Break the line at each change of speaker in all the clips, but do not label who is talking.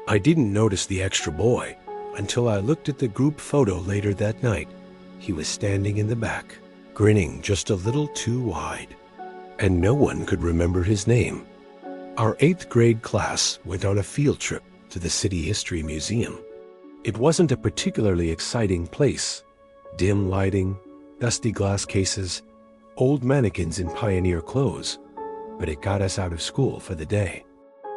I didn't notice the extra boy until I looked at the group photo later that night. He was standing in the back, grinning just a little too wide, and no one could remember his name. Our 8th grade class went on a field trip to the City History Museum. It wasn't a particularly exciting place. Dim lighting, dusty glass cases, old mannequins in pioneer clothes, but it got us out of school for the day.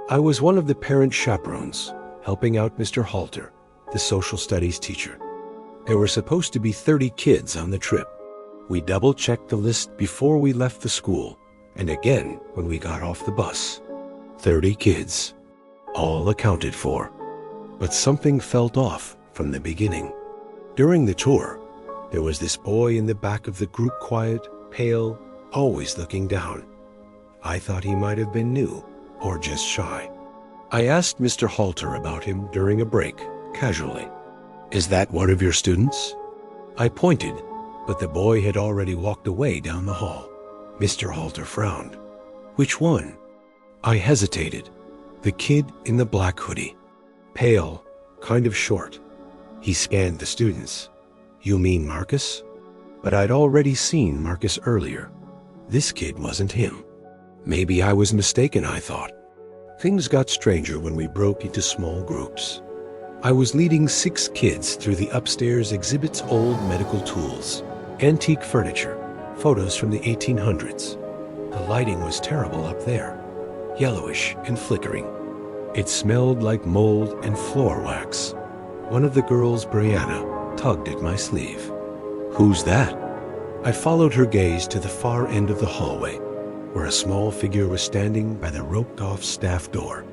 I was one of the parent chaperones, helping out Mr. Halter, the social studies teacher. There were supposed to be 30 kids on the trip. We double-checked the list before we left the school, and again when we got off the bus. 30 kids, all accounted for. But something felt off from the beginning. During the tour, there was this boy in the back of the group, quiet, pale, always looking down. I thought he might have been new or just shy. I asked Mr. Halter about him during a break, casually. "Is that one of your students?" I pointed, but the boy had already walked away down the hall. Mr. Halter frowned. "Which one?" I hesitated. "The kid in the black hoodie. Pale, kind of short." He scanned the students. "You mean Marcus?" But I'd already seen Marcus earlier. This kid wasn't him. Maybe I was mistaken, I thought. Things got stranger when we broke into small groups. I was leading 6 kids through the upstairs exhibit's old medical tools, antique furniture, photos from the 1800s. The lighting was terrible up there, yellowish and flickering. It smelled like mold and floor wax. One of the girls, Brianna, tugged at my sleeve. "Who's that?" I followed her gaze to the far end of the hallway, where a small figure was standing by the roped-off staff door.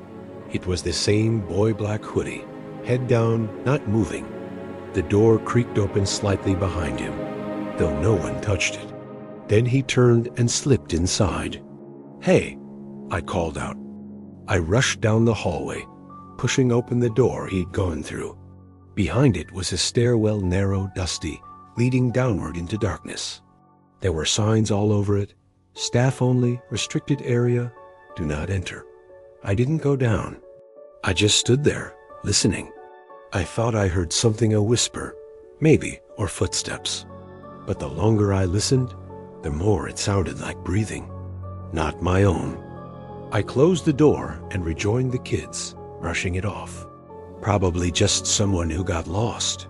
It was the same boy black hoodie, head down, not moving. The door creaked open slightly behind him, though no one touched it. Then he turned and slipped inside. "Hey," I called out. I rushed down the hallway, pushing open the door he'd gone through. Behind it was a stairwell, narrow, dusty, leading downward into darkness. There were signs all over it: staff only, restricted area, do not enter. I didn't go down. I just stood there, listening. I thought I heard something, a whisper, maybe, or footsteps. But the longer I listened, the more it sounded like breathing. Not my own. I closed the door and rejoined the kids, brushing it off. Probably just someone who got lost.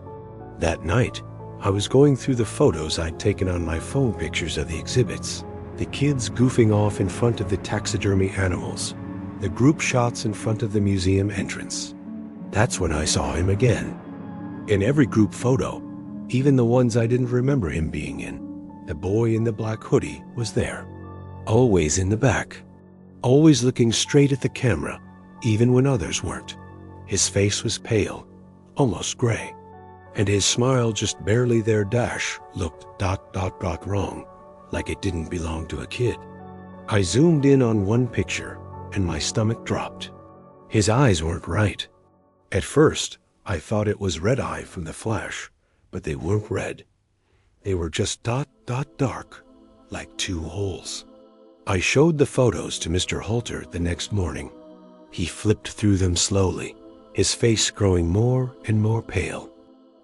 That night, I was going through the photos I'd taken on my phone, pictures of the exhibits. The kids goofing off in front of the taxidermy animals. The group shots in front of the museum entrance. That's when I saw him again. In every group photo, even the ones I didn't remember him being in, the boy in the black hoodie was there. Always in the back. Always looking straight at the camera, even when others weren't. His face was pale, almost gray. And his smile, just barely there, looked ... wrong, like it didn't belong to a kid. I zoomed in on one picture, and my stomach dropped. His eyes weren't right. At first, I thought it was red eye from the flash, but they weren't red. They were just ... dark, like 2 holes. I showed the photos to Mr. Halter the next morning. He flipped through them slowly, his face growing more and more pale.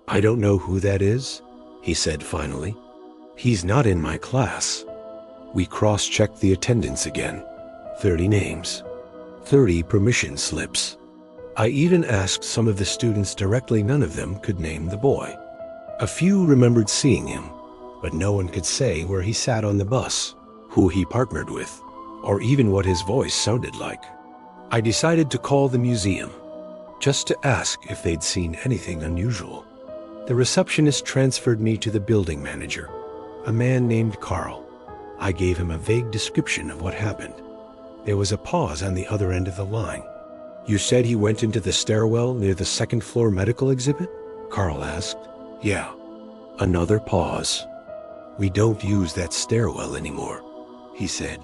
"I don't know who that is," he said finally. "He's not in my class." We cross-checked the attendance again. 30 names. 30 permission slips. I even asked some of the students directly. None of them could name the boy. A few remembered seeing him, but no one could say where he sat on the bus, who he partnered with, or even what his voice sounded like. I decided to call the museum, just to ask if they'd seen anything unusual. The receptionist transferred me to the building manager, a man named Carl. I gave him a vague description of what happened. There was a pause on the other end of the line. "You said he went into the stairwell near the 2nd floor medical exhibit?" Carl asked. "Yeah." Another pause. "We don't use that stairwell anymore," he said.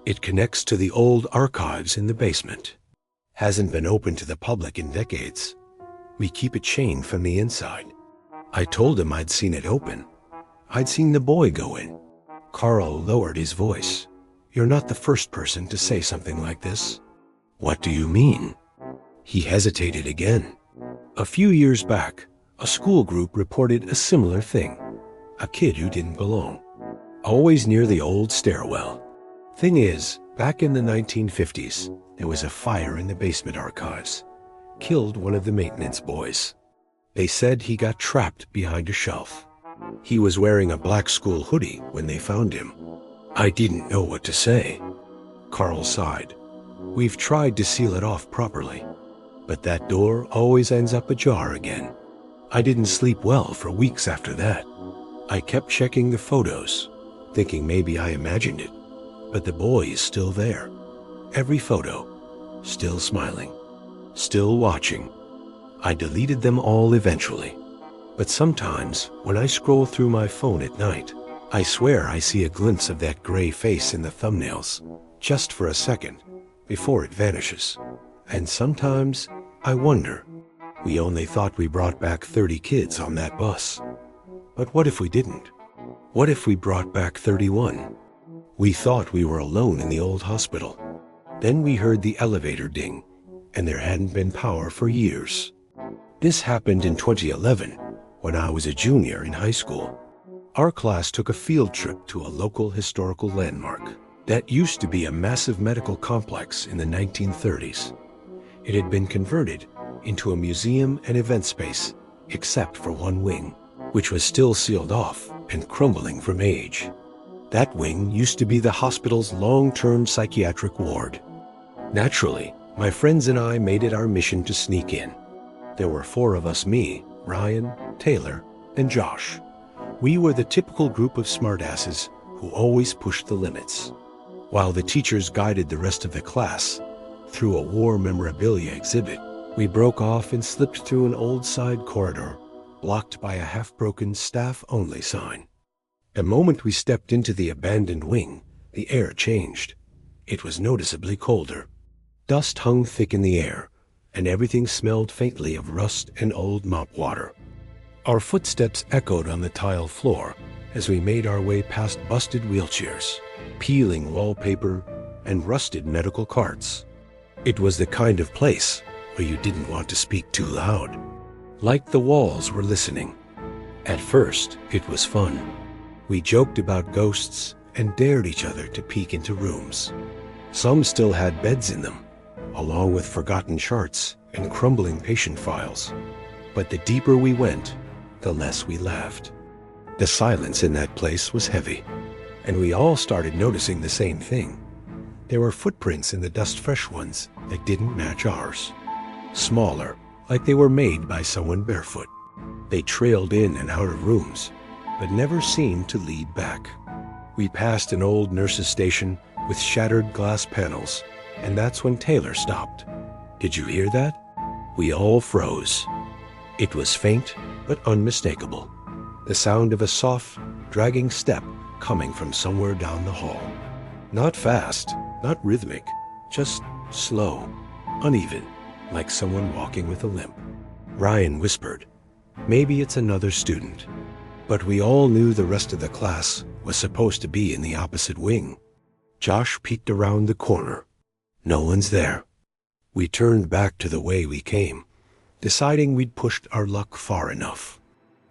"It connects to the old archives in the basement. Hasn't been open to the public in decades. We keep it chained from the inside." I told him I'd seen it open. I'd seen the boy go in. Carl lowered his voice. "You're not the first person to say something like this." "What do you mean?" He hesitated again. A few years back, a school group reported a similar thing. A kid who didn't belong. Always near the old stairwell. Thing is, back in the 1950s, there was a fire in the basement archives. Killed one of the maintenance boys. They said he got trapped behind a shelf. He was wearing a black school hoodie when they found him. I didn't know what to say. Carl sighed. We've tried to seal it off properly, but that door always ends up ajar again. I didn't sleep well for weeks after that. I kept checking the photos, thinking maybe I imagined it, but the boy is still there. Every photo, still smiling, still watching. I deleted them all eventually, but sometimes when I scroll through my phone at night, I swear I see a glimpse of that gray face in the thumbnails, just for a second, before it vanishes. And sometimes I wonder, we only thought we brought back 30 kids on that bus. But what if we didn't? What if we brought back 31? We thought we were alone in the old hospital. Then we heard the elevator ding, and there hadn't been power for years. This happened in 2011, when I was a junior in high school. Our class took a field trip to a local historical landmark that used to be a massive medical complex in the 1930s. It had been converted into a museum and event space, except for one wing, which was still sealed off and crumbling from age. That wing used to be the hospital's long-term psychiatric ward. Naturally, my friends and I made it our mission to sneak in. There were 4 of us, me, Ryan, Taylor, and Josh. We were the typical group of smartasses who always pushed the limits. While the teachers guided the rest of the class through a war memorabilia exhibit, we broke off and slipped through an old side corridor, blocked by a half-broken staff-only sign. The moment we stepped into the abandoned wing, the air changed. It was noticeably colder. Dust hung thick in the air, and everything smelled faintly of rust and old mop water. Our footsteps echoed on the tile floor as we made our way past busted wheelchairs, peeling wallpaper, and rusted medical carts. It was the kind of place where you didn't want to speak too loud, like the walls were listening. At first, it was fun. We joked about ghosts and dared each other to peek into rooms. Some still had beds in them, along with forgotten charts and crumbling patient files. But the deeper we went, the less we laughed. The silence in that place was heavy, and we all started noticing the same thing. There were footprints in the dust-fresh ones that didn't match ours. Smaller, like they were made by someone barefoot. They trailed in and out of rooms, but never seemed to lead back. We passed an old nurse's station with shattered glass panels, and that's when Taylor stopped. Did you hear that? We all froze. It was faint, but unmistakable. The sound of a soft, dragging step coming from somewhere down the hall. Not fast, not rhythmic, just slow, uneven, like someone walking with a limp. Ryan whispered, "Maybe it's another student." But we all knew the rest of the class was supposed to be in the opposite wing. Josh peeked around the corner. No one's there. We turned back to the way we came, deciding we'd pushed our luck far enough.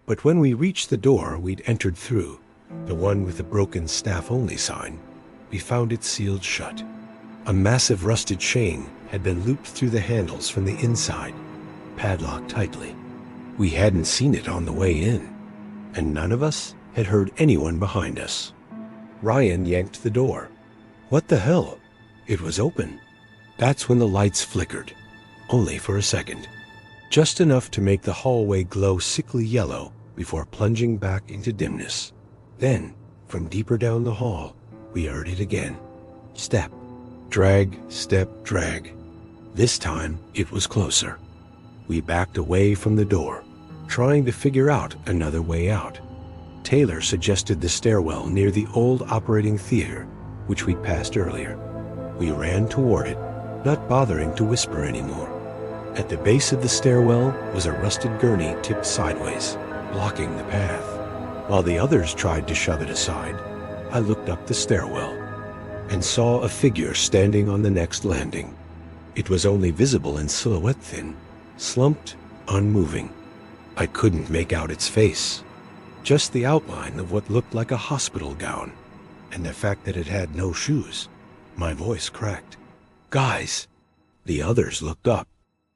But when we reached the door we'd entered through, the one with the broken staff-only sign, we found it sealed shut. A massive rusted chain had been looped through the handles from the inside, padlocked tightly. We hadn't seen it on the way in, and none of us had heard anyone behind us. Ryan yanked the door. What the hell? It was open. That's when the lights flickered, only for a second. Just enough to make the hallway glow sickly yellow before plunging back into dimness. Then, from deeper down the hall, we heard it again. Step, drag, step, drag. This time, it was closer. We backed away from the door, trying to figure out another way out. Taylor suggested the stairwell near the old operating theater, which we'd passed earlier. We ran toward it, not bothering to whisper anymore. At the base of the stairwell was a rusted gurney tipped sideways, blocking the path. While the others tried to shove it aside, I looked up the stairwell and saw a figure standing on the next landing. It was only visible in silhouette thin, slumped, unmoving. I couldn't make out its face, just the outline of what looked like a hospital gown, and the fact that it had no shoes. My voice cracked. "Guys!" The others looked up.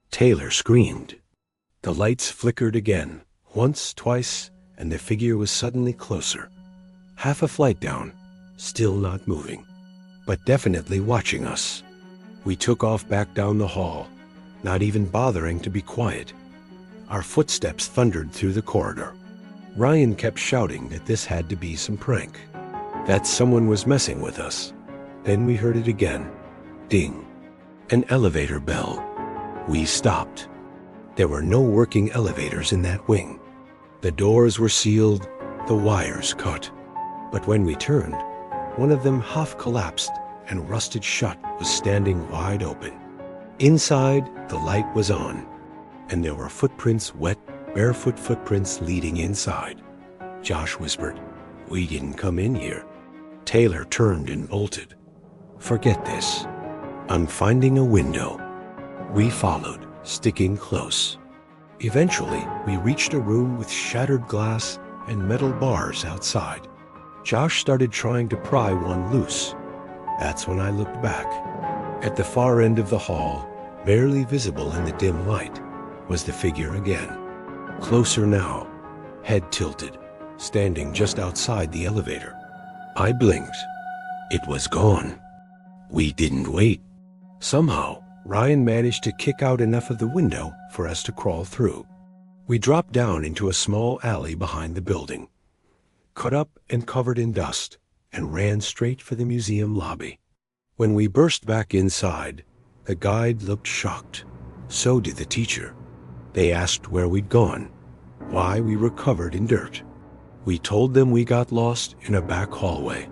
Taylor screamed. The lights flickered again, once, twice, and the figure was suddenly closer. Half a flight down, still not moving, but definitely watching us. We took off back down the hall, not even bothering to be quiet. Our footsteps thundered through the corridor. Ryan kept shouting that this had to be some prank, that someone was messing with us. Then we heard it again. Ding. An elevator bell. We stopped. There were no working elevators in that wing. The doors were sealed, the wires cut. But when we turned, one of them half collapsed and rusted shut was standing wide open. Inside, the light was on, and there were footprints, wet, barefoot footprints leading inside. Josh whispered, "We didn't come in here." Taylor turned and bolted. "Forget this. I'm finding a window." We followed, sticking close. Eventually, we reached a room with shattered glass and metal bars outside. Josh started trying to pry one loose. That's when I looked back. At the far end of the hall, barely visible in the dim light, was the figure again. Closer now, head tilted, standing just outside the elevator. I blinked. It was gone. We didn't wait. Somehow, Ryan managed to kick out enough of the window for us to crawl through. We dropped down into a small alley behind the building, cut up and covered in dust, and ran straight for the museum lobby. When we burst back inside, the guide looked shocked. So did the teacher. They asked where we'd gone, why we were covered in dirt. We told them we got lost in a back hallway.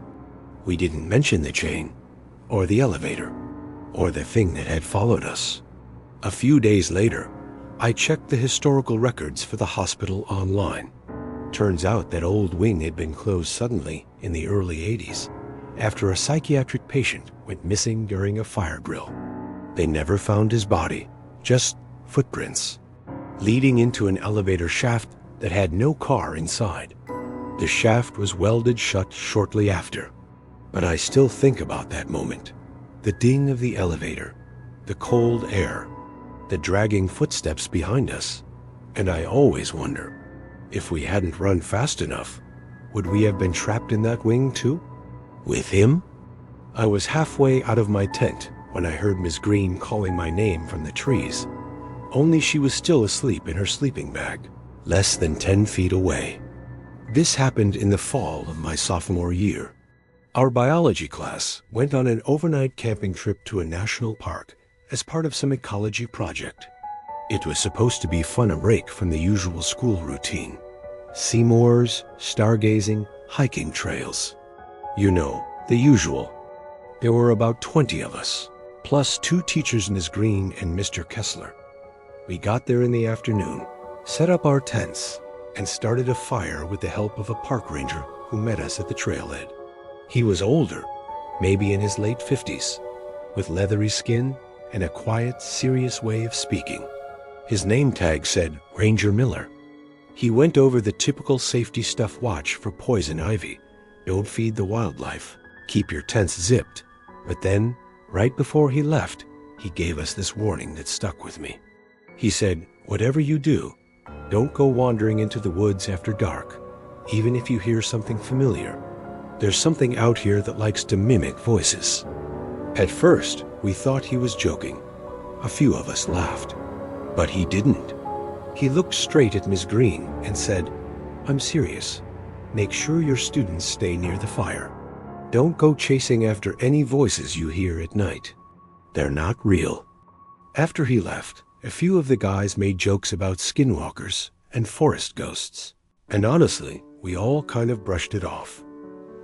We didn't mention the chain, or the elevator, or the thing that had followed us. A few days later, I checked the historical records for the hospital online. Turns out that old wing had been closed suddenly in the early 80s after a psychiatric patient went missing during a fire drill. They never found his body, just footprints, leading into an elevator shaft that had no car inside. The shaft was welded shut shortly after. But I still think about that moment. The ding of the elevator, the cold air, the dragging footsteps behind us. And I always wonder, if we hadn't run fast enough, would we have been trapped in that wing too? With him? I was halfway out of my tent when I heard Miss Green calling my name from the trees. Only she was still asleep in her sleeping bag, less than 10 feet away. This happened in the fall of my sophomore year. Our biology class went on an overnight camping trip to a national park as part of some ecology project. It was supposed to be fun, a break from the usual school routine. Seymours, stargazing, hiking trails. You know, the usual. There were about 20 of us, plus 2 teachers, Ms. Green and Mr. Kessler. We got there in the afternoon, set up our tents, and started a fire with the help of a park ranger who met us at the trailhead. He was older, maybe in his late 50s, with leathery skin and a quiet, serious way of speaking. His name tag said Ranger Miller. He went over the typical safety stuff: watch for poison ivy, don't feed the wildlife, keep your tents zipped. But then, right before he left, he gave us this warning that stuck with me. He said, whatever you do, don't go wandering into the woods after dark, even if you hear something familiar. There's something out here that likes to mimic voices. At first, we thought he was joking. A few of us laughed. But he didn't. He looked straight at Ms. Green and said, I'm serious. Make sure your students stay near the fire. Don't go chasing after any voices you hear at night. They're not real. After he left, a few of the guys made jokes about skinwalkers and forest ghosts. And honestly, we all kind of brushed it off.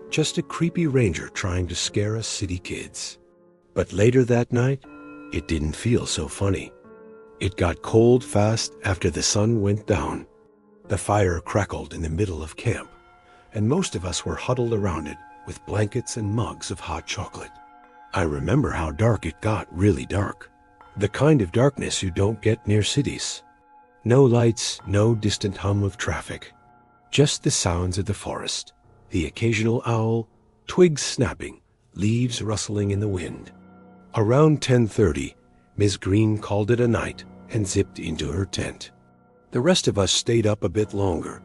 Just a creepy ranger trying to scare us city kids. But later that night, it didn't feel so funny. It got cold fast after the sun went down. The fire crackled in the middle of camp, and most of us were huddled around it with blankets and mugs of hot chocolate. I remember how dark it got, really dark. The kind of darkness you don't get near cities. No lights, no distant hum of traffic. Just the sounds of the forest, the occasional owl, twigs snapping, leaves rustling in the wind. Around 10:30, Ms. Green called it a night and zipped into her tent. The rest of us stayed up a bit longer,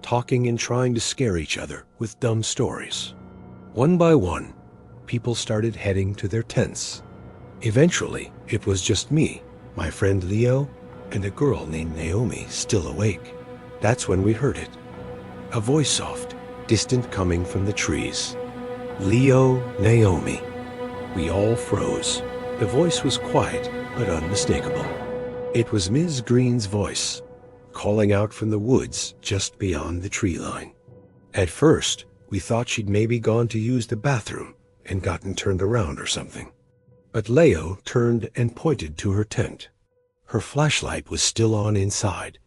talking and trying to scare each other with dumb stories. One by one, people started heading to their tents. Eventually, it was just me, my friend Leo, and a girl named Naomi still awake. That's when we heard it. A voice soft, distant coming from the trees. Leo, Naomi. We all froze. The voice was quiet, but unmistakable. It was Ms. Green's voice, calling out from the woods just beyond the tree line. At first, we thought she'd maybe gone to use the bathroom and gotten turned around or something. But Leo turned and pointed to her tent. Her flashlight was still on inside,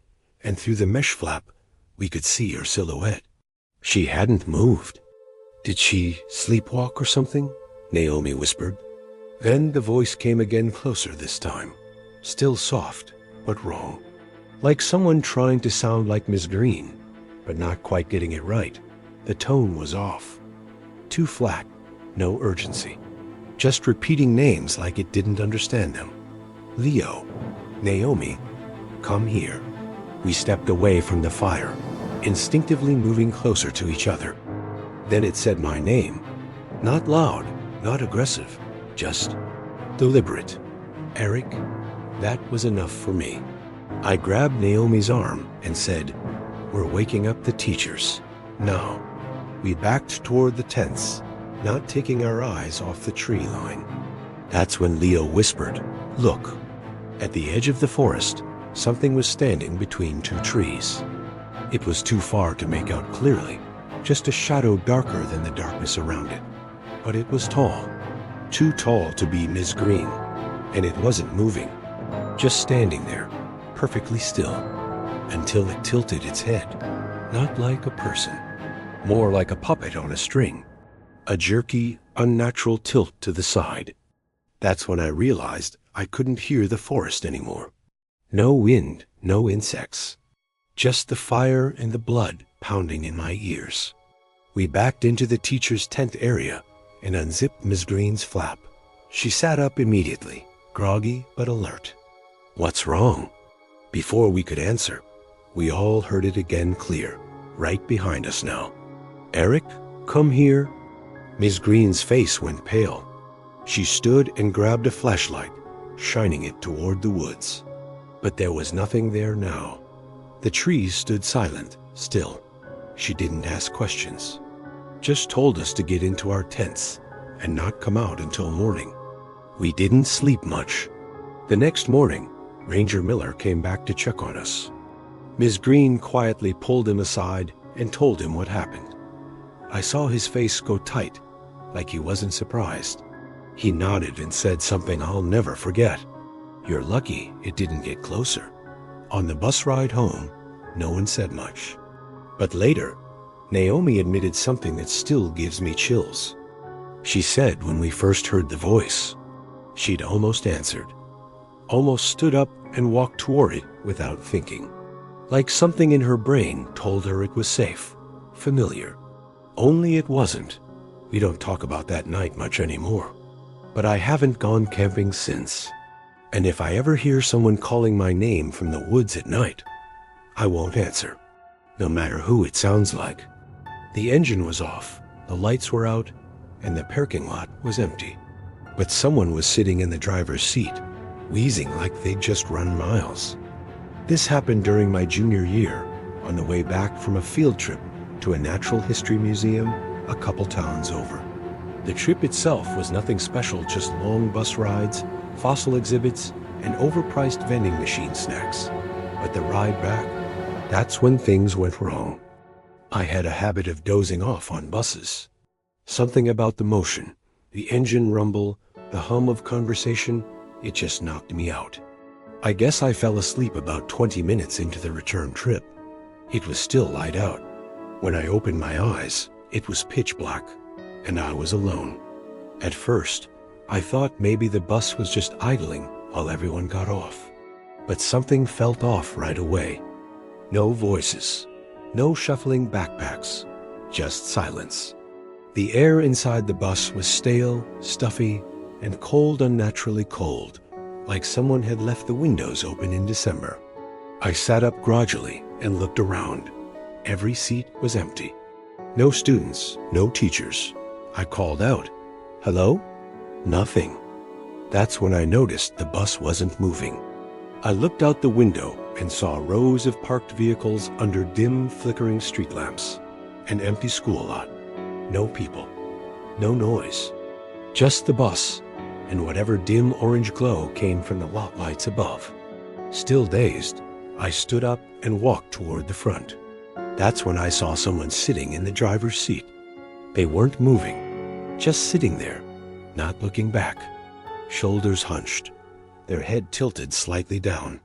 and through the mesh flap, we could see her silhouette. She hadn't moved. Did she sleepwalk or something? Naomi whispered. Then the voice came again, closer this time. Still soft, but wrong. Like someone trying to sound like Miss Green, but not quite getting it right. The tone was off. Too flat, no urgency. Just repeating names like it didn't understand them. Leo, Naomi, come here. We stepped away from the fire, instinctively moving closer to each other. Then it said my name. Not loud, not aggressive, just deliberate. Eric. That was enough for me. I grabbed Naomi's arm and said, "We're waking up the teachers. Now." We backed toward the tents, not taking our eyes off the tree line. That's when Leo whispered, "Look." At the edge of the forest, something was standing between two trees. It was too far to make out clearly, just a shadow darker than the darkness around it. But it was tall, too tall to be Miss Green, and it wasn't moving, just standing there, perfectly still, until it tilted its head, not like a person, more like a puppet on a string, a jerky, unnatural tilt to the side. That's when I realized I couldn't hear the forest anymore. No wind, no insects, just the fire and the blood pounding in my ears. We backed into the teacher's tent area and unzipped Miss Green's flap. She sat up immediately, groggy but alert. "What's wrong?" Before we could answer, we all heard it again clear, right behind us now. "Eric, come here." Miss Green's face went pale. She stood and grabbed a flashlight, shining it toward the woods. But there was nothing there now. The trees stood silent, still. She didn't ask questions. Just told us to get into our tents and not come out until morning. We didn't sleep much. The next morning, Ranger Miller came back to check on us. Ms. Green quietly pulled him aside and told him what happened. I saw his face go tight, like he wasn't surprised. He nodded and said something I'll never forget. "You're lucky it didn't get closer." On the bus ride home, no one said much. But later, Naomi admitted something that still gives me chills. She said when we first heard the voice, she'd almost answered, almost stood up and walked toward it without thinking. Like something in her brain told her it was safe, familiar. Only it wasn't. We don't talk about that night much anymore. But I haven't gone camping since. And if I ever hear someone calling my name from the woods at night, I won't answer, no matter who it sounds like. The engine was off, the lights were out, and the parking lot was empty. But someone was sitting in the driver's seat, wheezing like they'd just run miles. This happened during my junior year, on the way back from a field trip to a natural history museum a couple towns over. The trip itself was nothing special, just long bus rides, fossil exhibits, and overpriced vending machine snacks. But the ride back, that's when things went wrong. I had a habit of dozing off on buses. Something about the motion, the engine rumble, the hum of conversation, it just knocked me out. I guess I fell asleep about 20 minutes into the return trip. It was still light out. When I opened my eyes, it was pitch black, and I was alone. At first, I thought maybe the bus was just idling while everyone got off. But something felt off right away. No voices, no shuffling backpacks, just silence. The air inside the bus was stale, stuffy, and cold, unnaturally cold, like someone had left the windows open in December. I sat up grudgingly and looked around. Every seat was empty. No students, no teachers. I called out, "Hello?" Nothing. That's when I noticed the bus wasn't moving. I looked out the window and saw rows of parked vehicles under dim, flickering street lamps. An empty school lot. No people. No noise. Just the bus and whatever dim orange glow came from the lot lights above. Still dazed, I stood up and walked toward the front. That's when I saw someone sitting in the driver's seat. They weren't moving, just sitting there, not looking back, shoulders hunched, their head tilted slightly down.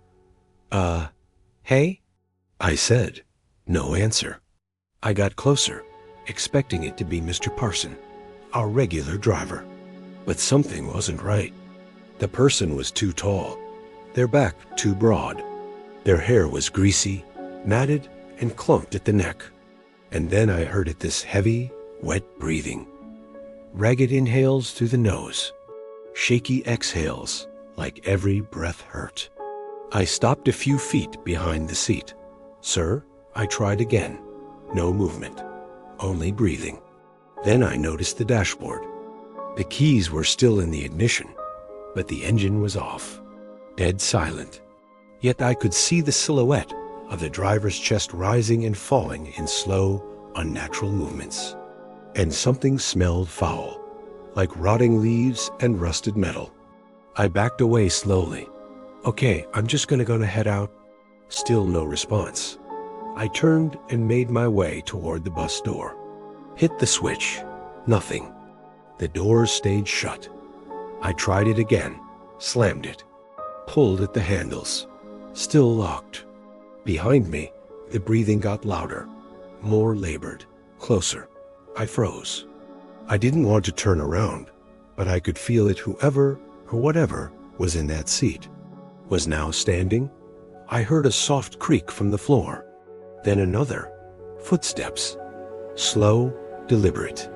Hey?" I said. No answer. I got closer, expecting it to be Mr. Parson, our regular driver. But something wasn't right. The person was too tall, their back too broad. Their hair was greasy, matted, and clumped at the neck. And then I heard this heavy, wet breathing. Ragged inhales through the nose. Shaky exhales, like every breath hurt. I stopped a few feet behind the seat. "Sir?" I tried again. No movement, only breathing. Then I noticed the dashboard. The keys were still in the ignition, but the engine was off. Dead silent. Yet I could see the silhouette of the driver's chest rising and falling in slow, unnatural movements. And something smelled foul, like rotting leaves and rusted metal. I backed away slowly. "Okay, I'm just gonna head out." Still no response. I turned and made my way toward the bus door. Hit the switch. Nothing. The doors stayed shut. I tried it again, slammed it, pulled at the handles. Still locked. Behind me, the breathing got louder, more labored, closer. I froze. I didn't want to turn around, but I could feel it. Whoever or whatever was in that seat was now standing. I heard a soft creak from the floor, then another. Footsteps. Slow, deliberate.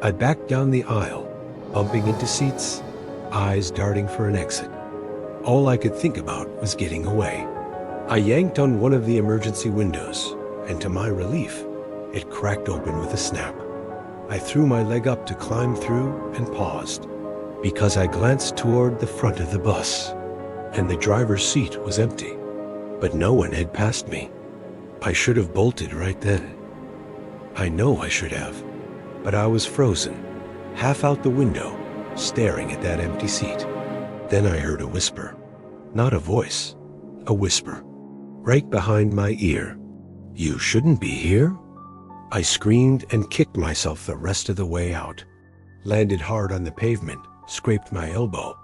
I backed down the aisle, bumping into seats, eyes darting for an exit. All I could think about was getting away. I yanked on one of the emergency windows, and to my relief, it cracked open with a snap. I threw my leg up to climb through and paused, because I glanced toward the front of the bus, and the driver's seat was empty, but no one had passed me. I should have bolted right then. I know I should have, but I was frozen, half out the window, staring at that empty seat. Then I heard a whisper. Not a voice, a whisper, right behind my ear. "You shouldn't be here." I screamed and kicked myself the rest of the way out. Landed hard on the pavement, scraped my elbow.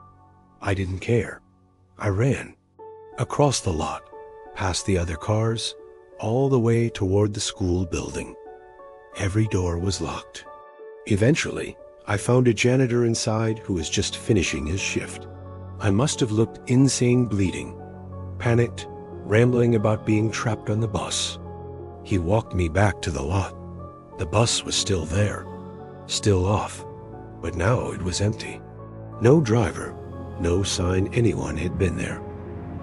I didn't care. I ran. Across the lot, past the other cars, all the way toward the school building. Every door was locked. Eventually, I found a janitor inside who was just finishing his shift. I must have looked insane, bleeding, panicked, rambling about being trapped on the bus. He walked me back to the lot. The bus was still there, still off, but now it was empty. No driver, no sign anyone had been there.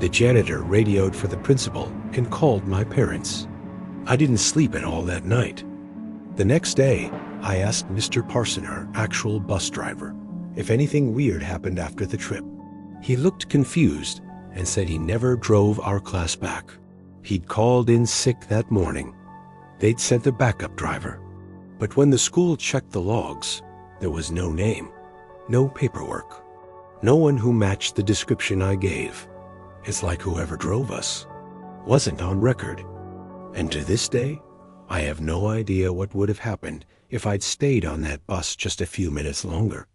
The janitor radioed for the principal and called my parents. I didn't sleep at all that night. The next day, I asked Mr. Parson, our actual bus driver, if anything weird happened after the trip. He looked confused and said he never drove our class back. He'd called in sick that morning. They'd sent a backup driver. But when the school checked the logs, there was no name, no paperwork, no one who matched the description I gave. It's like whoever drove us wasn't on record. And to this day, I have no idea what would have happened if I'd stayed on that bus just a few minutes longer,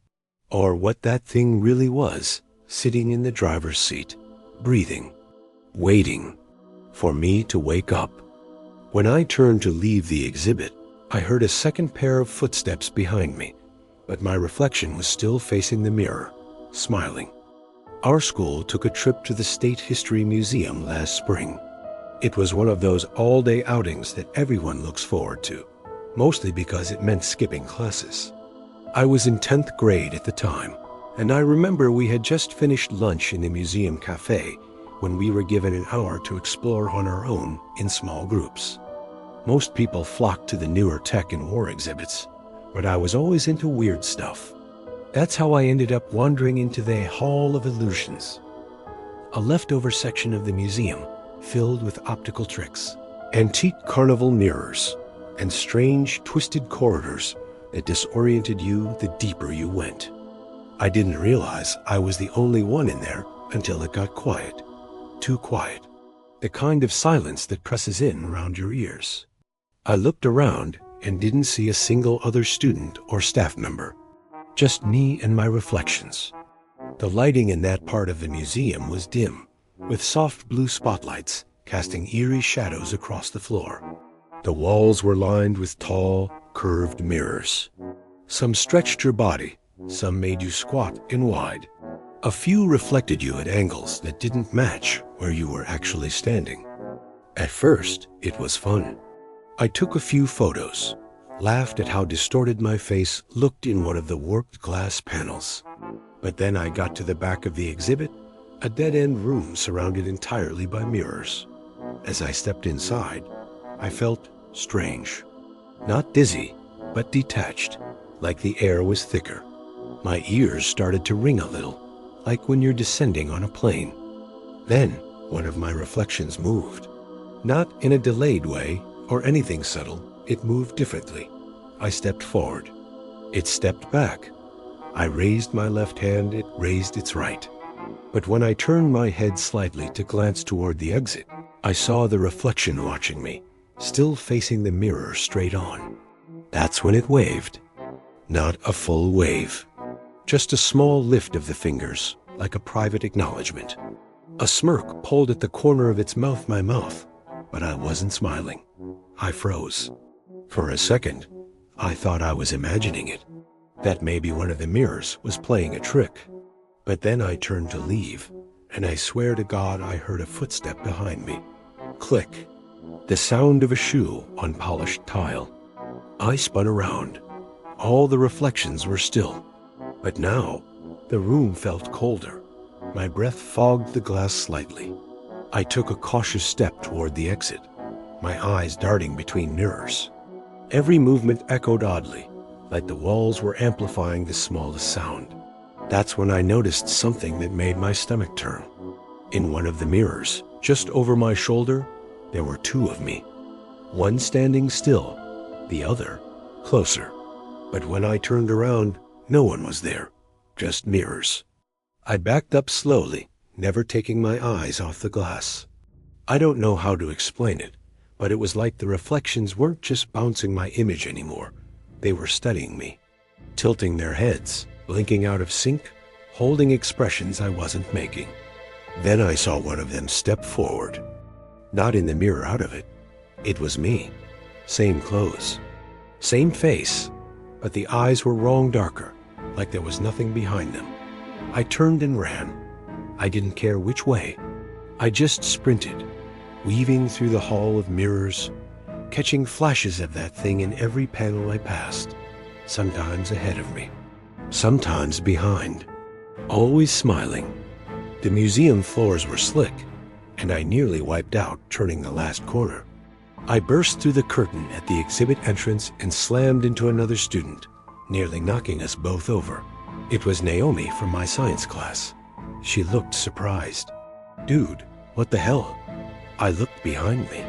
or what that thing really was, sitting in the driver's seat, breathing, waiting for me to wake up. When I turned to leave the exhibit, I heard a second pair of footsteps behind me, but my reflection was still facing the mirror, smiling. Our school took a trip to the State History Museum last spring. It was one of those all-day outings that everyone looks forward to, mostly because it meant skipping classes. I was in 10th grade at the time, and I remember we had just finished lunch in the museum cafe when we were given an hour to explore on our own in small groups. Most people flocked to the newer tech and war exhibits, but I was always into weird stuff. That's how I ended up wandering into the Hall of Illusions, a leftover section of the museum filled with optical tricks, antique carnival mirrors, and strange, twisted corridors that disoriented you the deeper you went. I didn't realize I was the only one in there until it got quiet. Too quiet. The kind of silence that presses in around your ears. I looked around and didn't see a single other student or staff member. Just me and my reflections. The lighting in that part of the museum was dim, with soft blue spotlights casting eerie shadows across the floor. The walls were lined with tall, curved mirrors. Some stretched your body, some made you squat and wide. A few reflected you at angles that didn't match where you were actually standing. At first, it was fun. I took a few photos, laughed at how distorted my face looked in one of the warped glass panels. But then I got to the back of the exhibit, a dead-end room surrounded entirely by mirrors. As I stepped inside, I felt strange. Not dizzy, but detached, like the air was thicker. My ears started to ring a little, like when you're descending on a plane. Then, one of my reflections moved. Not in a delayed way or anything subtle, it moved differently. I stepped forward. It stepped back. I raised my left hand, it raised its right. But when I turned my head slightly to glance toward the exit, I saw the reflection watching me, still facing the mirror straight on. That's when it waved. Not a full wave. Just a small lift of the fingers, like a private acknowledgement. A smirk pulled at the corner of its mouth, my mouth, but I wasn't smiling. I froze. For a second, I thought I was imagining it, that maybe one of the mirrors was playing a trick. But then I turned to leave, and I swear to God I heard a footstep behind me. Click. The sound of a shoe on polished tile. I spun around. All the reflections were still. But now, the room felt colder. My breath fogged the glass slightly. I took a cautious step toward the exit, my eyes darting between mirrors. Every movement echoed oddly, like the walls were amplifying the smallest sound. That's when I noticed something that made my stomach turn. In one of the mirrors, just over my shoulder, there were two of me. One standing still, the other closer. But when I turned around, no one was there, just mirrors. I backed up slowly, never taking my eyes off the glass. I don't know how to explain it, but it was like the reflections weren't just bouncing my image anymore. They were studying me, tilting their heads, blinking out of sync, holding expressions I wasn't making. Then I saw one of them step forward. Not in the mirror out of it. It was me. Same clothes. Same face. But the eyes were wrong darker, like there was nothing behind them. I turned and ran. I didn't care which way. I just sprinted, weaving through the hall of mirrors, catching flashes of that thing in every panel I passed, sometimes ahead of me, sometimes behind, always smiling. The museum floors were slick, and I nearly wiped out turning the last corner. I burst through the curtain at the exhibit entrance and slammed into another student, nearly knocking us both over. It was Naomi from my science class. She looked surprised. Dude, what the hell? I looked behind me.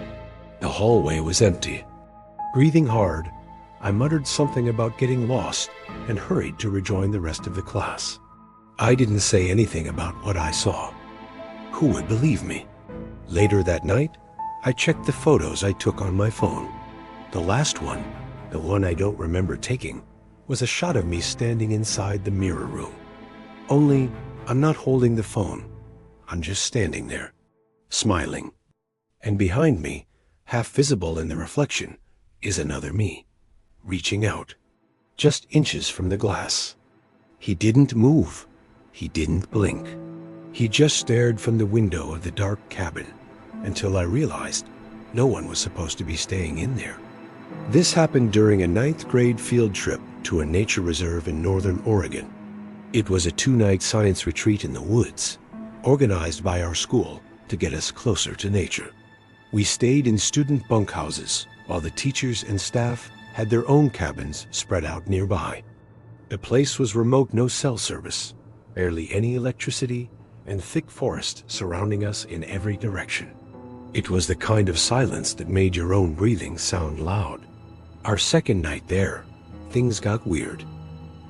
The hallway was empty. Breathing hard, I muttered something about getting lost and hurried to rejoin the rest of the class. I didn't say anything about what I saw. Who would believe me? Later that night, I checked the photos I took on my phone. The last one, the one I don't remember taking, was a shot of me standing inside the mirror room. Only, I'm not holding the phone. I'm just standing there, smiling. And behind me, half visible in the reflection, is another me, reaching out, just inches from the glass. He didn't move. He didn't blink. He just stared from the window of the dark cabin until I realized no one was supposed to be staying in there. This happened during a 9th grade field trip to a nature reserve in northern Oregon. It was a 2-night science retreat in the woods, organized by our school to get us closer to nature. We stayed in student bunkhouses while the teachers and staff had their own cabins spread out nearby. The place was remote, no cell service, barely any electricity, and thick forest surrounding us in every direction. It was the kind of silence that made your own breathing sound loud. Our second night there, things got weird.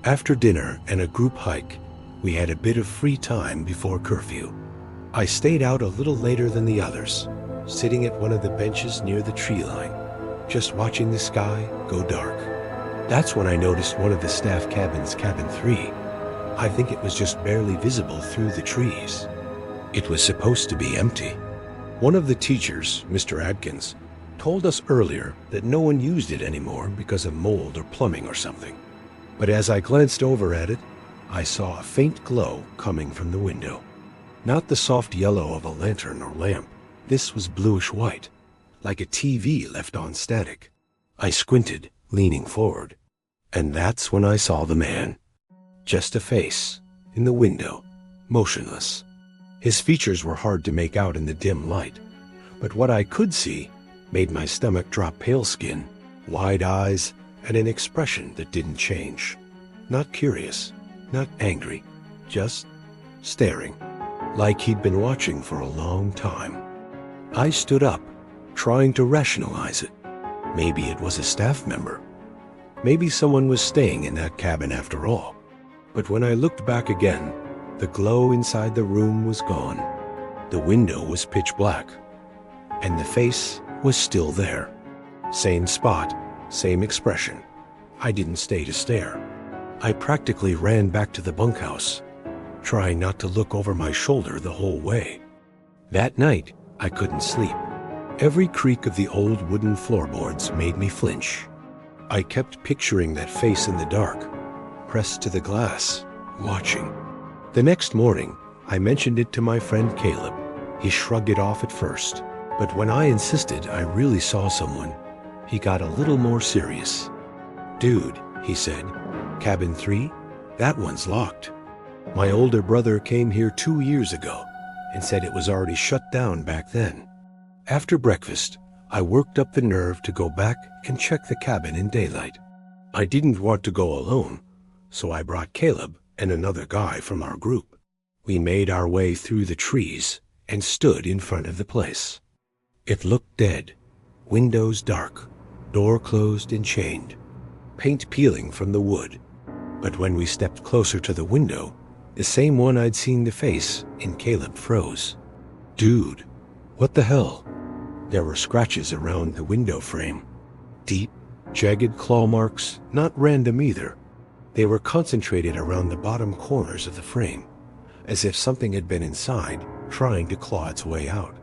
After dinner and a group hike, we had a bit of free time before curfew. I stayed out a little later than the others, sitting at one of the benches near the tree line, just watching the sky go dark. That's when I noticed one of the staff cabins, cabin 3. I think it was just barely visible through the trees. It was supposed to be empty. One of the teachers, Mr. Adkins, told us earlier that no one used it anymore because of mold or plumbing or something. But as I glanced over at it, I saw a faint glow coming from the window. Not the soft yellow of a lantern or lamp. This was bluish white, like a TV left on static. I squinted, leaning forward, and that's when I saw the man. Just a face, in the window, motionless. His features were hard to make out in the dim light, but what I could see made my stomach drop. Pale skin, wide eyes, and an expression that didn't change. Not curious, not angry, just staring, like he'd been watching for a long time. I stood up, trying to rationalize it. Maybe it was a staff member. Maybe someone was staying in that cabin after all. But when I looked back again, the glow inside the room was gone. The window was pitch black, and the face was still there. Same spot, same expression. I didn't stay to stare. I practically ran back to the bunkhouse, trying not to look over my shoulder the whole way. That night, I couldn't sleep. Every creak of the old wooden floorboards made me flinch. I kept picturing that face in the dark, pressed to the glass, watching. The next morning, I mentioned it to my friend Caleb. He shrugged it off at first, but when I insisted I really saw someone, he got a little more serious. "Dude," he said, "cabin 3? That one's locked. My older brother came here 2 years ago and said it was already shut down back then." After breakfast, I worked up the nerve to go back and check the cabin in daylight. I didn't want to go alone, so I brought Caleb and another guy from our group. We made our way through the trees and stood in front of the place. It looked dead, windows dark, door closed and chained, paint peeling from the wood. But when we stepped closer to the window, the same one I'd seen the face in, Caleb froze. "Dude, what the hell?" There were scratches around the window frame. Deep, jagged claw marks, not random either. They were concentrated around the bottom corners of the frame, as if something had been inside, trying to claw its way out.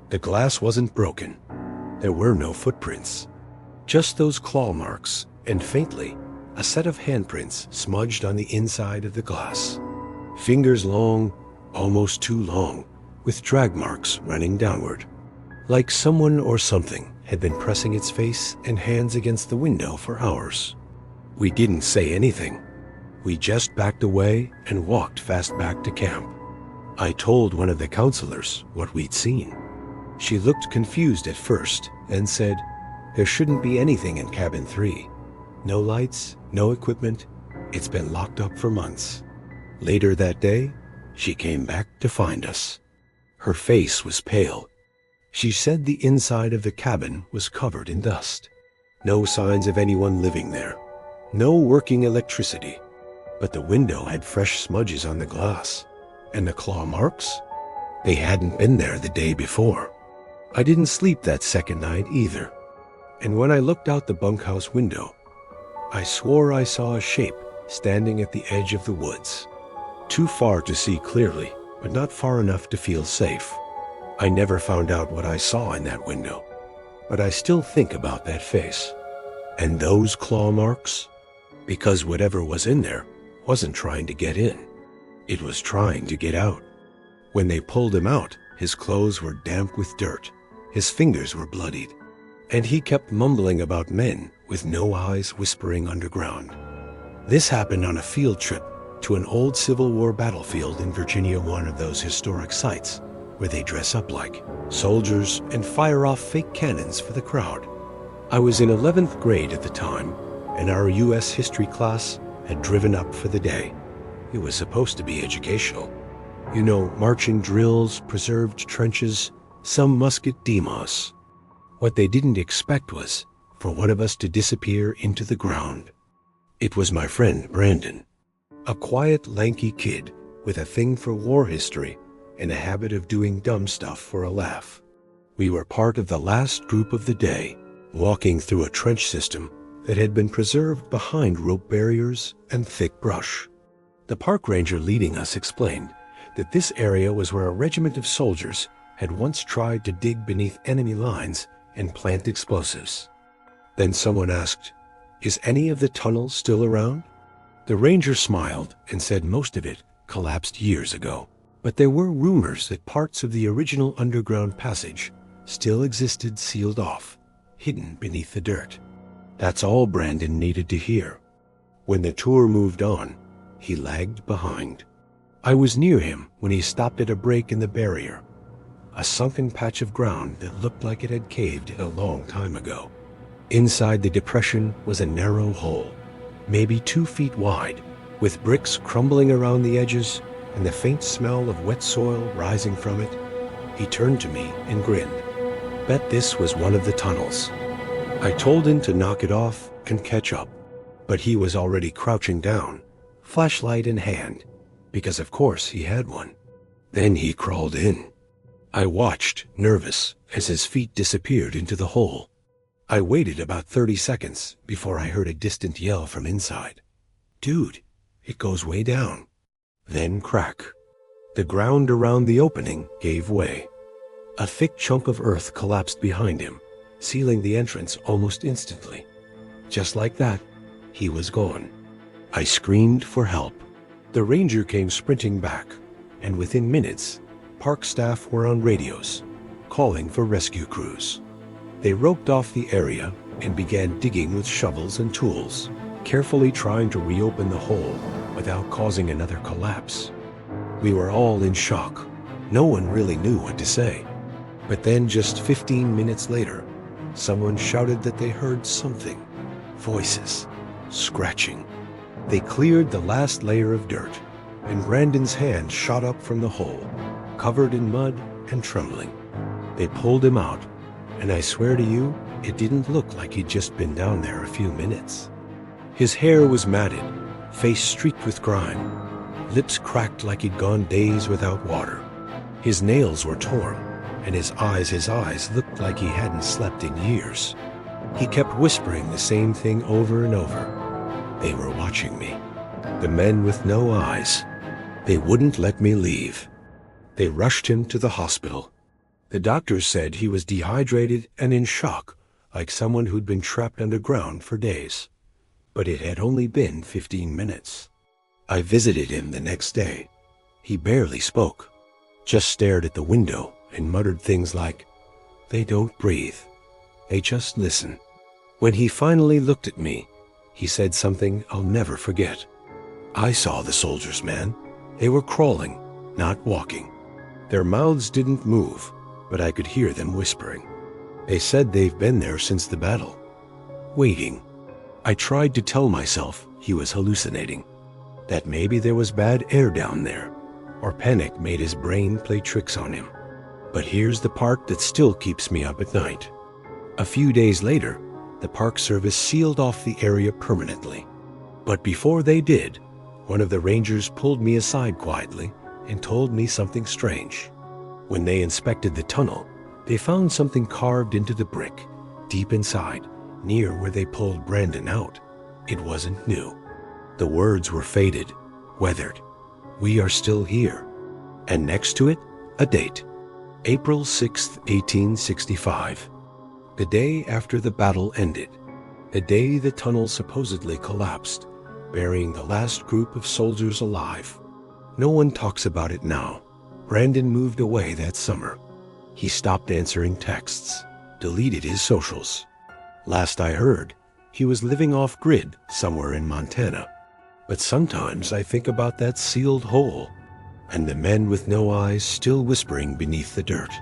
The glass wasn't broken. There were no footprints. Just those claw marks, and faintly, a set of handprints smudged on the inside of the glass. Fingers long, almost too long, with drag marks running downward. Like someone or something had been pressing its face and hands against the window for hours. We didn't say anything. We just backed away and walked fast back to camp. I told one of the counselors what we'd seen. She looked confused at first and said, "There shouldn't be anything in cabin 3. No lights, no equipment. It's been locked up for months." Later that day, she came back to find us. Her face was pale. She said the inside of the cabin was covered in dust. No signs of anyone living there. No working electricity. But the window had fresh smudges on the glass. And the claw marks? They hadn't been there the day before. I didn't sleep that second night either. And when I looked out the bunkhouse window, I swore I saw a shape standing at the edge of the woods. Too far to see clearly, but not far enough to feel safe. I never found out what I saw in that window, but I still think about that face. And those claw marks? Because whatever was in there wasn't trying to get in. It was trying to get out. When they pulled him out, his clothes were damp with dirt, his fingers were bloodied, and he kept mumbling about men with no eyes whispering underground. This happened on a field trip to an old Civil War battlefield in Virginia, one of those historic sites where they dress up like soldiers and fire off fake cannons for the crowd. I was in 11th grade at the time, and our U.S. history class had driven up for the day. It was supposed to be educational. You know, marching drills, preserved trenches, some musket demos. What they didn't expect was for one of us to disappear into the ground. It was my friend Brandon, a quiet, lanky kid with a thing for war history and a habit of doing dumb stuff for a laugh. We were part of the last group of the day, walking through a trench system that had been preserved behind rope barriers and thick brush. The park ranger leading us explained that this area was where a regiment of soldiers had once tried to dig beneath enemy lines and plant explosives. Then someone asked, "Is any of the tunnel still around?" The ranger smiled and said most of it collapsed years ago, but there were rumors that parts of the original underground passage still existed, sealed off, hidden beneath the dirt. That's all Brandon needed to hear. When the tour moved on, he lagged behind. I was near him when he stopped at a break in the barrier, a sunken patch of ground that looked like it had caved in a long time ago. Inside the depression was a narrow hole, maybe 2 feet wide, with bricks crumbling around the edges and the faint smell of wet soil rising from it. He turned to me and grinned. Bet this was one of the tunnels. I told him to knock it off and catch up, but he was already crouching down, flashlight in hand, because of course he had one. Then he crawled in. I watched, nervous, as his feet disappeared into the hole. I waited about 30 seconds before I heard a distant yell from inside. "Dude, it goes way down." Then crack. The ground around the opening gave way. A thick chunk of earth collapsed behind him, sealing the entrance almost instantly. Just like that, he was gone. I screamed for help. The ranger came sprinting back, and within minutes, park staff were on radios, calling for rescue crews. They roped off the area and began digging with shovels and tools, carefully trying to reopen the hole without causing another collapse. We were all in shock. No one really knew what to say. But then just 15 minutes later, someone shouted that they heard something. Voices. Scratching. They cleared the last layer of dirt, and Brandon's hand shot up from the hole, covered in mud and trembling. They pulled him out, and I swear to you, it didn't look like he'd just been down there a few minutes. His hair was matted, face streaked with grime, lips cracked like he'd gone days without water. His nails were torn, and his eyes looked like he hadn't slept in years. He kept whispering the same thing over and over. They were watching me. The men with no eyes. They wouldn't let me leave. They rushed him to the hospital. The doctors said he was dehydrated and in shock, like someone who'd been trapped underground for days. But it had only been 15 minutes. I visited him the next day. He barely spoke, just stared at the window and muttered things like, "They don't breathe. They just listen." When he finally looked at me, he said something I'll never forget. "I saw the soldiers, man. They were crawling, not walking. Their mouths didn't move, but I could hear them whispering. They said they've been there since the battle, waiting." I tried to tell myself he was hallucinating, that maybe there was bad air down there, or panic made his brain play tricks on him. But here's the part that still keeps me up at night. A few days later, the Park Service sealed off the area permanently. But before they did, one of the rangers pulled me aside quietly and told me something strange. When they inspected the tunnel, they found something carved into the brick, deep inside, near where they pulled Brandon out. It wasn't new. The words were faded, weathered. "We are still here." And next to it, a date. April 6th, 1865. The day after the battle ended. The day the tunnel supposedly collapsed, burying the last group of soldiers alive. No one talks about it now, Brandon moved away that summer. He stopped answering texts, deleted his socials. Last I heard, he was living off-grid somewhere in Montana. But sometimes I think about that sealed hole, and the men with no eyes still whispering beneath the dirt,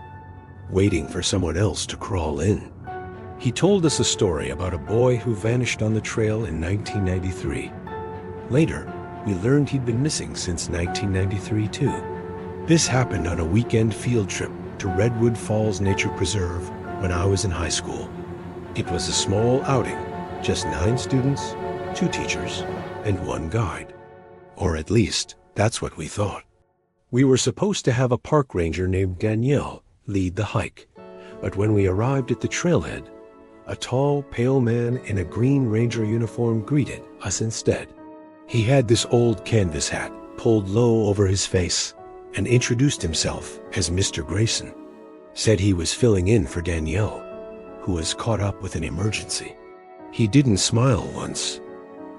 waiting for someone else to crawl in. He told us a story about a boy who vanished on the trail in 1993. Later, we learned he'd been missing since 1993 too. This happened on a weekend field trip to Redwood Falls Nature Preserve when I was in high school. It was a small outing, just 9 students, 2 teachers, and 1 guide. Or at least, that's what we thought. We were supposed to have a park ranger named Danielle lead the hike, but when we arrived at the trailhead, a tall, pale man in a green ranger uniform greeted us instead. He had this old canvas hat pulled low over his face and introduced himself as Mr. Grayson. Said he was filling in for Danielle, who was caught up with an emergency. He didn't smile once.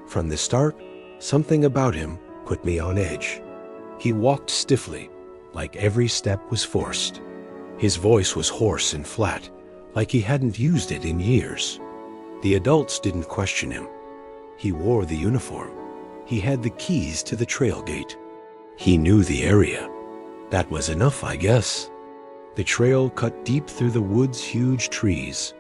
From the start, something about him put me on edge. He walked stiffly, like every step was forced. His voice was hoarse and flat, like he hadn't used it in years. The adults didn't question him. He wore the uniform. He had the keys to the trail gate. He knew the area. That was enough, I guess. The trail cut deep through the wood's huge trees,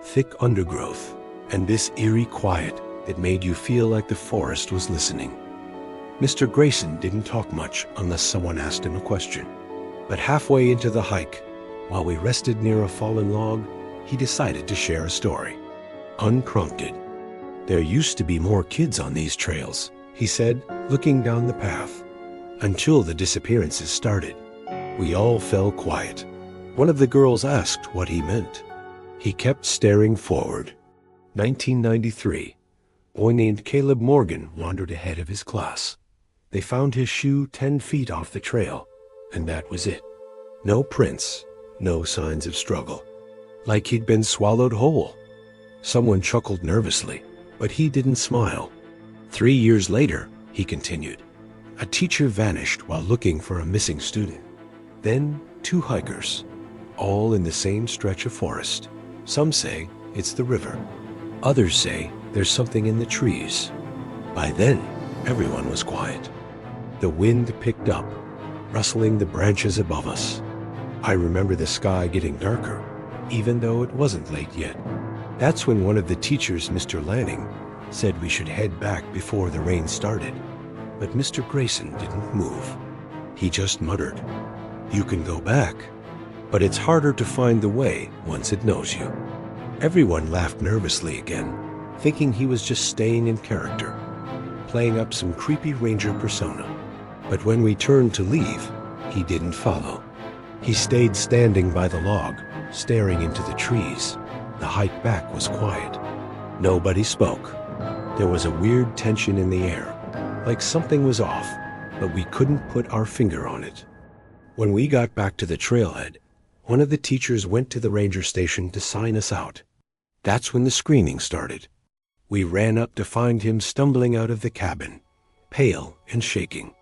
thick undergrowth, and this eerie quiet that made you feel like the forest was listening. Mr. Grayson didn't talk much unless someone asked him a question. But halfway into the hike, while we rested near a fallen log, he decided to share a story. Unprompted. There used to be more kids on these trails, he said, looking down the path, until the disappearances started. We all fell quiet. One of the girls asked what he meant. He kept staring forward. 1993. A boy named Caleb Morgan wandered ahead of his class. They found his shoe 10 feet off the trail, and that was it. No prints, no signs of struggle. Like he'd been swallowed whole. Someone chuckled nervously, but he didn't smile. 3 years later, he continued, a teacher vanished while looking for a missing student. Then 2 hikers, all in the same stretch of forest. Some say it's the river. Others say there's something in the trees. By then, everyone was quiet. The wind picked up, rustling the branches above us. I remember the sky getting darker, even though it wasn't late yet. That's when one of the teachers, Mr. Lanning, said we should head back before the rain started. But Mr. Grayson didn't move. He just muttered, "You can go back, but it's harder to find the way once it knows you." Everyone laughed nervously again, thinking he was just staying in character, playing up some creepy ranger persona. But when we turned to leave, he didn't follow. He stayed standing by the log, staring into the trees. The hike back was quiet. Nobody spoke. There was a weird tension in the air, like something was off, but we couldn't put our finger on it. When we got back to the trailhead, one of the teachers went to the ranger station to sign us out. That's when the screaming started. We ran up to find him stumbling out of the cabin, pale and shaking.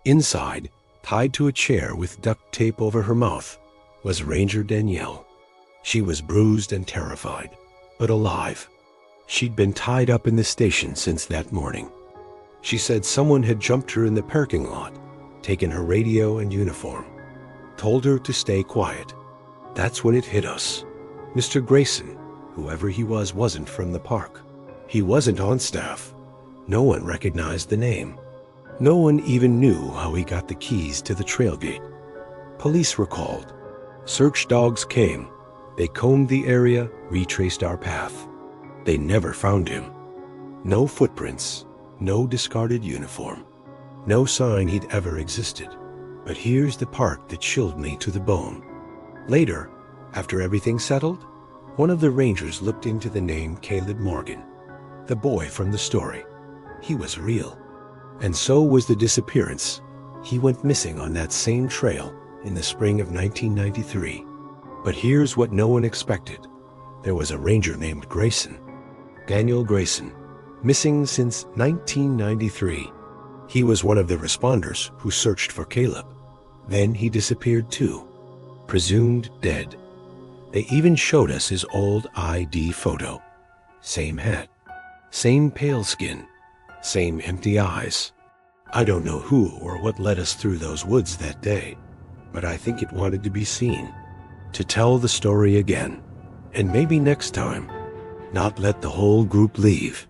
Inside, tied to a chair with duct tape over her mouth, was Ranger Danielle. She was bruised and terrified, but alive. She'd been tied up in the station since that morning. She said someone had jumped her in the parking lot, taken her radio and uniform, told her to stay quiet. That's when it hit us. Mr. Grayson, whoever he was, wasn't from the park. He wasn't on staff. No one recognized the name. No one even knew how he got the keys to the trail gate. Police were called. Search dogs came. They combed the area, retraced our path. They never found him. No footprints, no discarded uniform, no sign he'd ever existed. But here's the part that chilled me to the bone. Later, after everything settled, one of the rangers looked into the name Caleb Morgan, the boy from the story. He was real. And so was the disappearance. He went missing on that same trail in the spring of 1993. But here's what no one expected. There was a ranger named Grayson, Daniel Grayson, missing since 1993. He was one of the responders who searched for Caleb. Then he disappeared too, presumed dead. They even showed us his old ID photo. Same hat, same pale skin, same empty eyes. I don't know who or what led us through those woods that day, but I think it wanted to be seen, to tell the story again, and maybe next time, not let the whole group leave.